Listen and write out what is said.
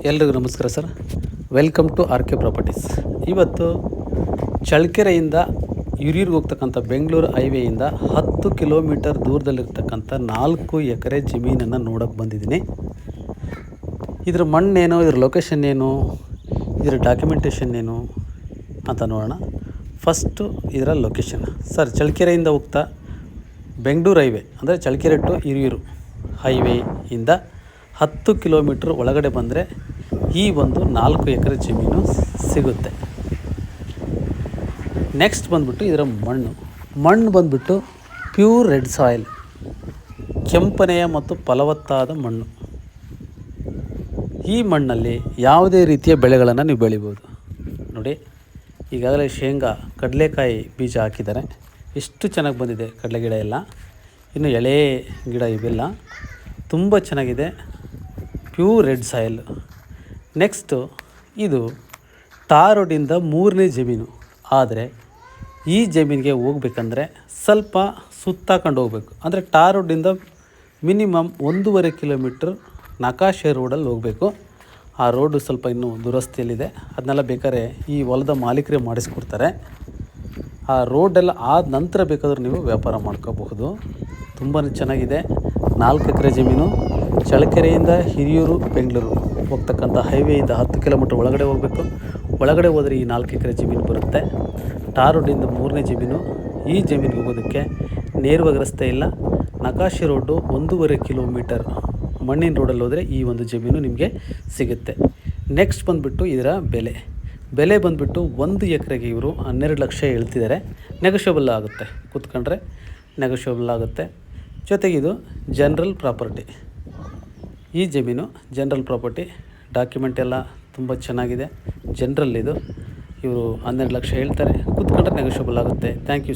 ಎಲ್ರಿಗೂ ನಮಸ್ಕಾರ sir. Welcome to R K properties. ಇವತ್ತು ಚಳ್ಳಕೆರೆಯಿಂದ ಹಿರಿಯೂರಿಗೆ ಹೋಗ್ತಕ್ಕಂಥ ಬೆಂಗಳೂರು ಹೈವೇಯಿಂದ 10 ಕಿಲೋಮೀಟರ್ ದೂರದಲ್ಲಿರ್ತಕ್ಕಂಥ 4 ಎಕರೆ ಜಮೀನನ್ನು ನೋಡೋಕ್ಕೆ ಬಂದಿದ್ದೀನಿ. ಇದ್ರ ಮಣ್ಣೇನು, ಇದ್ರ ಲೊಕೇಶನ್ ಏನು, ಇದರ ಡಾಕ್ಯುಮೆಂಟೇಷನ್ ಏನು ಅಂತ ನೋಡೋಣ. ಫಸ್ಟು ಇದರ ಲೊಕೇಶನ್. ಸರ್, ಚಳ್ಳಕೆರೆಯಿಂದ ಹೋಗ್ತಾ ಬೆಂಗಳೂರು ಹೈವೇ ಅಂದರೆ ಚಳ್ಳಕೆರೆ ಟು ಹಿರಿಯೂರು ಹೈವೇಯಿಂದ 10 ಕಿಲೋಮೀಟ್ರ್ ಒಳಗಡೆ ಬಂದರೆ ಈ ಒಂದು 4 ಎಕರೆ ಜಮೀನು ಸಿಗುತ್ತೆ. ನೆಕ್ಸ್ಟ್ ಬಂದುಬಿಟ್ಟು ಇದರ ಮಣ್ಣು ಬಂದುಬಿಟ್ಟು ಪ್ಯೂರ್ ರೆಡ್ ಸಾಯಿಲ್, ಕೆಂಪನೆಯ ಮತ್ತು ಫಲವತ್ತಾದ ಮಣ್ಣು. ಈ ಮಣ್ಣಲ್ಲಿ ಯಾವುದೇ ರೀತಿಯ ಬೆಳೆಗಳನ್ನು ನೀವು ಬೆಳಿಬೋದು. ನೋಡಿ, ಈಗಾಗಲೇ ಶೇಂಗಾ, ಕಡಲೆಕಾಯಿ ಬೀಜ ಹಾಕಿದ್ದಾರೆ. ಎಷ್ಟು ಚೆನ್ನಾಗಿ ಬಂದಿದೆ ಕಡಲೆ ಗಿಡ ಎಲ್ಲ. ಇನ್ನು ಎಳೆ ಗಿಡ ಇವೆಲ್ಲ ತುಂಬ ಚೆನ್ನಾಗಿದೆ. Pure red soil. ನೆಕ್ಸ್ಟು ಇದು ಟಾರ್ ರೋಡಿಂದ 3ನೇ ಜಮೀನು. ಆದರೆ ಈ ಜಮೀನಿಗೆ ಹೋಗ್ಬೇಕಂದ್ರೆ ಸ್ವಲ್ಪ ಸುತ್ತಾಕೊಂಡು ಹೋಗ್ಬೇಕು. ಅಂದರೆ ಟಾರ್ ರೋಡಿಂದ ಮಿನಿಮಮ್ 1.5 ಕಿಲೋಮೀಟ್ರ್ ನಕಾಶೆ ರೋಡಲ್ಲಿ ಹೋಗಬೇಕು. ಆ ರೋಡು ಸ್ವಲ್ಪ ಇನ್ನೂ ದುರಸ್ತಿಯಲ್ಲಿದೆ. ಅದನ್ನೆಲ್ಲ ಬೇಕಾದ್ರೆ ಈ ಹೊಲದ ಮಾಲೀಕರೇ ಮಾಡಿಸ್ಕೊಡ್ತಾರೆ. ಆ ರೋಡೆಲ್ಲ ಆದ ನಂತರ ಬೇಕಾದರೂ ನೀವು ವ್ಯಾಪಾರ ಮಾಡ್ಕೋಬಹುದು. ತುಂಬಾ ಚೆನ್ನಾಗಿದೆ. 4 ಎಕರೆ ಜಮೀನು. ಚಳ್ಳಕೆರೆಯಿಂದ ಹಿರಿಯೂರು ಬೆಂಗಳೂರು ಹೋಗ್ತಕ್ಕಂಥ ಹೈವೇಯಿಂದ 10 ಕಿಲೋಮೀಟ್ರ್ ಒಳಗಡೆ ಹೋಗಬೇಕು. ಒಳಗಡೆ ಹೋದರೆ ಈ 4 ಎಕರೆ ಜಮೀನು ಬರುತ್ತೆ. ಟಾರ್ ರೋಡಿಂದ 3ನೇ ಜಮೀನು. ಈ ಜಮೀನಿಗೆ ಹೋಗೋದಕ್ಕೆ ನೇರವಾಗಿ ರಸ್ತೆ ಇಲ್ಲ. ನಕಾಶೆ ರೋಡು 1.5 ಕಿಲೋಮೀಟರ್ ಮಣ್ಣಿನ ರೋಡಲ್ಲಿ ಹೋದರೆ ಈ ಒಂದು ಜಮೀನು ನಿಮಗೆ ಸಿಗುತ್ತೆ. ನೆಕ್ಸ್ಟ್ ಬಂದುಬಿಟ್ಟು ಇದರ ಬೆಲೆ ಬಂದುಬಿಟ್ಟು 1 ಎಕರೆಗೆ ಇವರು 12 ಲಕ್ಷ ಹೇಳ್ತಿದ್ದಾರೆ. ನೆಗೋಷಿಯಬಲ್ ಆಗುತ್ತೆ, ಕೂತ್ಕೊಂಡ್ರೆ ನೆಗೋಷಿಯಬಲ್ ಆಗುತ್ತೆ. ಜೊತೆಗೆ ಇದು ಜನರಲ್ ಪ್ರಾಪರ್ಟಿ. ಈ ಜಮೀನು ಜನರಲ್ ಪ್ರಾಪರ್ಟಿ. ಡಾಕ್ಯುಮೆಂಟ್ ಎಲ್ಲ ತುಂಬ ಚೆನ್ನಾಗಿದೆ. ಜನರಲ್ ಇದು. ಇವರು 12 ಲಕ್ಷ ಹೇಳ್ತಾರೆ. ಕೂತ್ಕೊಂಡ್ರೆ ನೆಗೋಷಿಯಬಲ್ ಆಗುತ್ತೆ. Thank you.